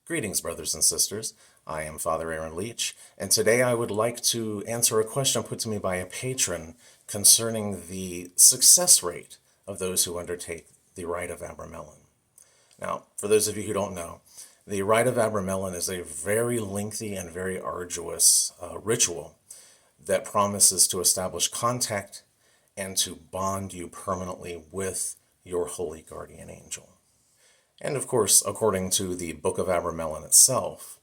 Greetings, brothers and sisters. I am Father Aaron Leach, and today I would like to answer a question put to me by a patron concerning the success rate of those who undertake the Rite of Abramelin. Now, for those of you who don't know, the Rite of Abramelin is a very lengthy and very arduous ritual that promises to establish contact and to bond you permanently with your holy guardian angel. And of course, according to the Book of Abramelin itself,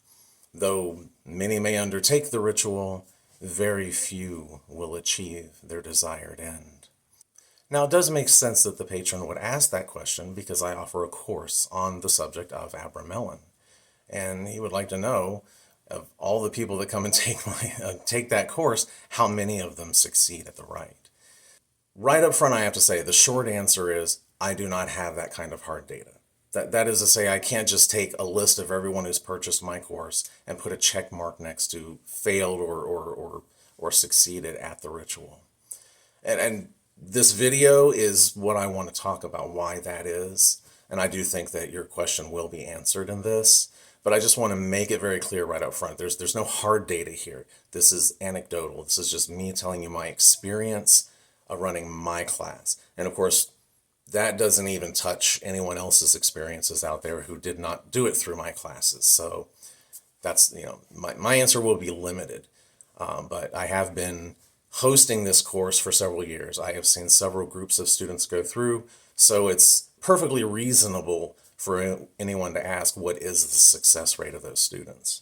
though many may undertake the ritual, very few will achieve their desired end. Now, it does make sense that the patron would ask that question because I offer a course on the subject of Abramelin. And he would like to know, of all the people that come and take that course, how many of them succeed at the rite. Right up front, I have to say, the short answer is I do not have that kind of hard data. That is to say, I can't just take a list of everyone who's purchased my course and put a check mark next to failed or succeeded at the ritual. And this video is what I want to talk about, why that is. And I do think that your question will be answered in this. But I just want to make it very clear right up front. There's no hard data here. This is anecdotal. This is just me telling you my experience of running my class. And of course, that doesn't even touch anyone else's experiences out there who did not do it through my classes. So that's, my answer will be limited. But I have been hosting this course for several years. I have seen several groups of students go through. So it's perfectly reasonable for anyone to ask, what is the success rate of those students?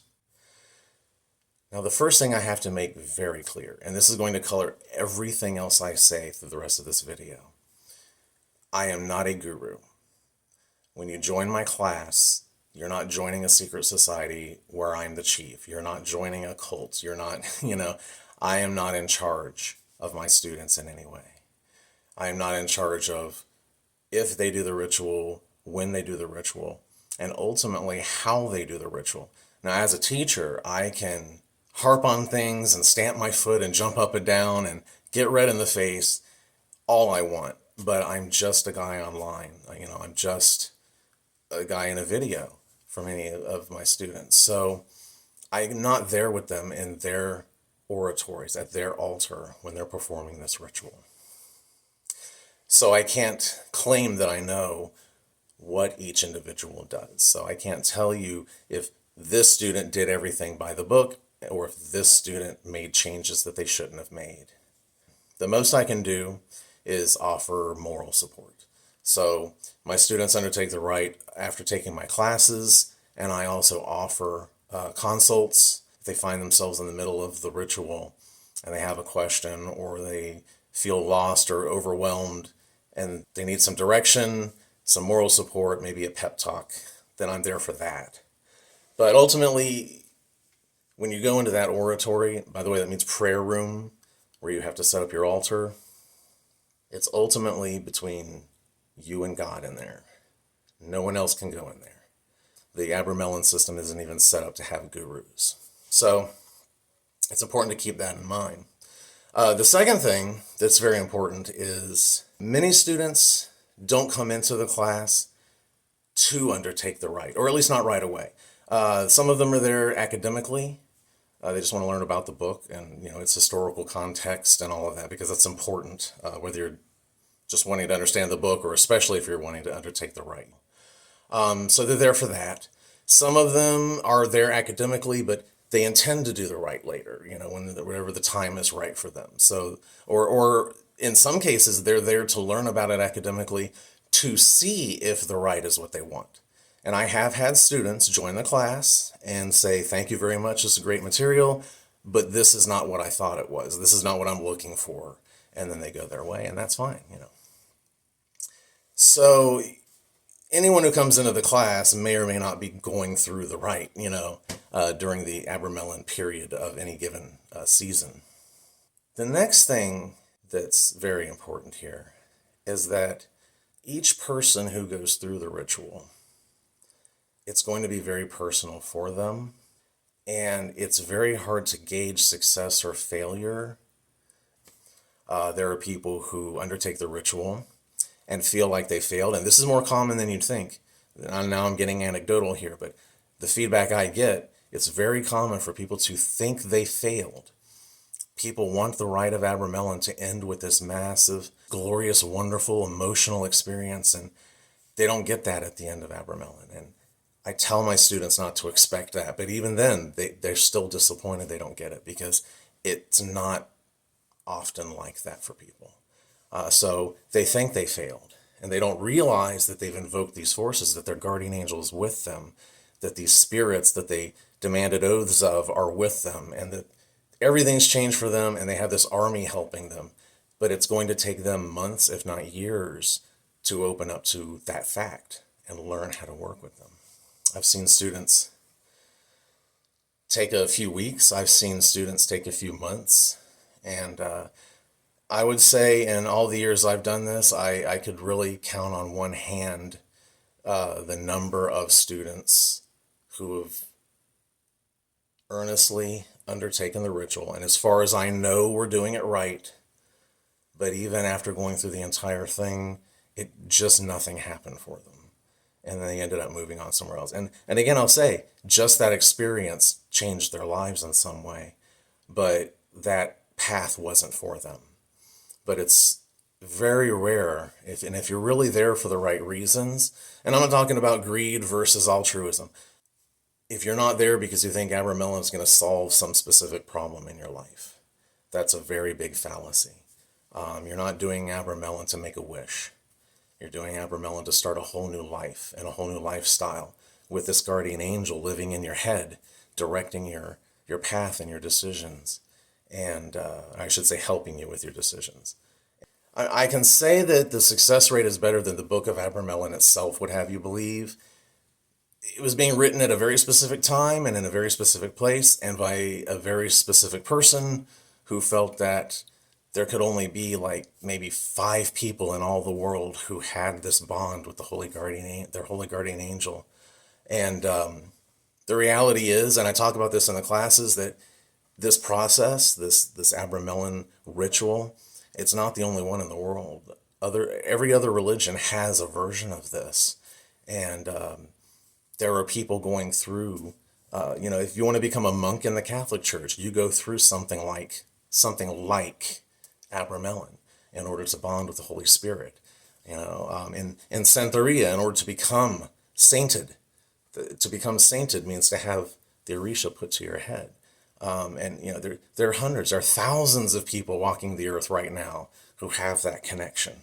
Now, the first thing I have to make very clear, and this is going to color everything else I say through the rest of this video, I am not a guru. When you join my class, you're not joining a secret society where I'm the chief. You're not joining a cult. You're not, I am not in charge of my students in any way. I am not in charge of if they do the ritual, when they do the ritual, and ultimately how they do the ritual. Now, as a teacher, I can harp on things and stamp my foot and jump up and down and get red in the face all I want. But I'm just a guy online. I'm just a guy in a video for many of my students. So I'm not there with them in their oratories, at their altar, when they're performing this ritual. So I can't claim that I know what each individual does. So I can't tell you if this student did everything by the book or if this student made changes that they shouldn't have made. The most I can do is offer moral support. So my students undertake the rite after taking my classes, and I also offer consults if they find themselves in the middle of the ritual and they have a question or they feel lost or overwhelmed and they need some direction, some moral support, maybe a pep talk, then I'm there for that. But ultimately, when you go into that oratory, by the way, that means prayer room, where you have to set up your altar, it's ultimately between you and God in there. No one else can go in there. The Abramelin system isn't even set up to have gurus. So it's important to keep that in mind. The second thing that's very important is many students don't come into the class to undertake the rite, or at least not right away. Some of them are there academically. They just want to learn about the book and its historical context and all of that, because that's important, whether you're just wanting to understand the book or especially if you're wanting to undertake the rite. So they're there for that. Some of them are there academically, but they intend to do the rite later, whenever the time is right for them. So, or in some cases, they're there to learn about it academically to see if the rite is what they want. And I have had students join the class and say, thank you very much, this is great material, but this is not what I thought it was. This is not what I'm looking for. And then they go their way, and that's fine, So anyone who comes into the class may or may not be going through the rite, during the Abramelin period of any given season. The next thing that's very important here is that each person who goes through the ritual, it's going to be very personal for them, and it's very hard to gauge success or failure. There are people who undertake the ritual and feel like they failed, and this is more common than you'd think. Now I'm getting anecdotal here, but the feedback I get, it's very common for people to think they failed. People want the Rite of Abramelin to end with this massive, glorious, wonderful, emotional experience, and they don't get that at the end of Abramelin. And I tell my students not to expect that, but even then, they're still disappointed they don't get it because it's not often like that for people. So they think they failed, and they don't realize that they've invoked these forces, that their guardian angel is with them, that these spirits that they demanded oaths of are with them, and that everything's changed for them, and they have this army helping them. But it's going to take them months, if not years, to open up to that fact and learn how to work with them. I've seen students take a few weeks. I've seen students take a few months. And I would say in all the years I've done this, I could really count on one hand the number of students who have earnestly undertaken the ritual. And as far as I know, we're doing it right. But even after going through the entire thing, nothing happened for them. And then they ended up moving on somewhere else. And again, I'll say, just that experience changed their lives in some way. But that path wasn't for them. But it's very rare, if you're really there for the right reasons, and I'm not talking about greed versus altruism. If you're not there because you think Abramelin is going to solve some specific problem in your life, that's a very big fallacy. You're not doing Abramelin to make a wish. You're doing Abramelin to start a whole new life and a whole new lifestyle with this guardian angel living in your head, directing your path and your decisions, and I should say helping you with your decisions. I can say that the success rate is better than the Book of Abramelin itself would have you believe. It was being written at a very specific time and in a very specific place and by a very specific person who felt that there could only be like maybe 5 people in all the world who had this bond with their holy guardian angel. And the reality is, and I talk about this in the classes, that this process, this Abramelin ritual, it's not the only one in the world. Every other religion has a version of this. And there are people going through, if you want to become a monk in the Catholic Church, you go through something like Abramelin in order to bond with the Holy Spirit. In Santeria, in order to become sainted. To become sainted means to have the Orisha put to your head. There are hundreds, there are thousands of people walking the earth right now who have that connection.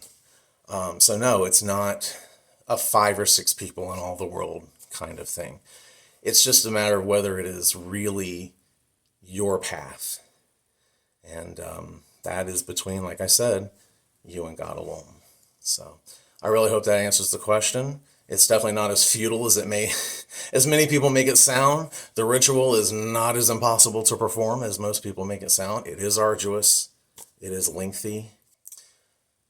So no, it's not a 5 or 6 people in all the world kind of thing. It's just a matter of whether it is really your path. And that is between, like I said, you and God alone. So I really hope that answers the question. It's definitely not as futile as as many people make it sound. The ritual is not as impossible to perform as most people make it sound. It is arduous. It is lengthy.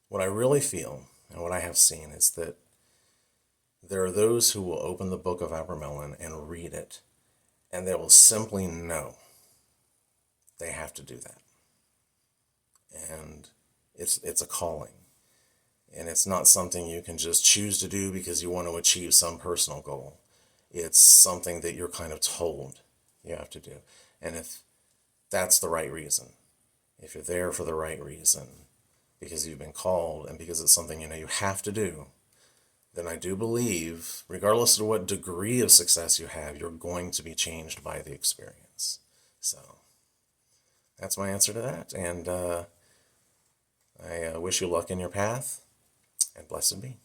What I really feel and what I have seen is that there are those who will open the Book of Abramelin and read it, and they will simply know they have to do that. And it's a calling. And it's not something you can just choose to do because you want to achieve some personal goal. It's something that you're kind of told you have to do. And if that's the right reason, if you're there for the right reason, because you've been called and because it's something you have to do, then I do believe, regardless of what degree of success you have, you're going to be changed by the experience. So that's my answer to that. And I wish you luck in your path. And blessed be.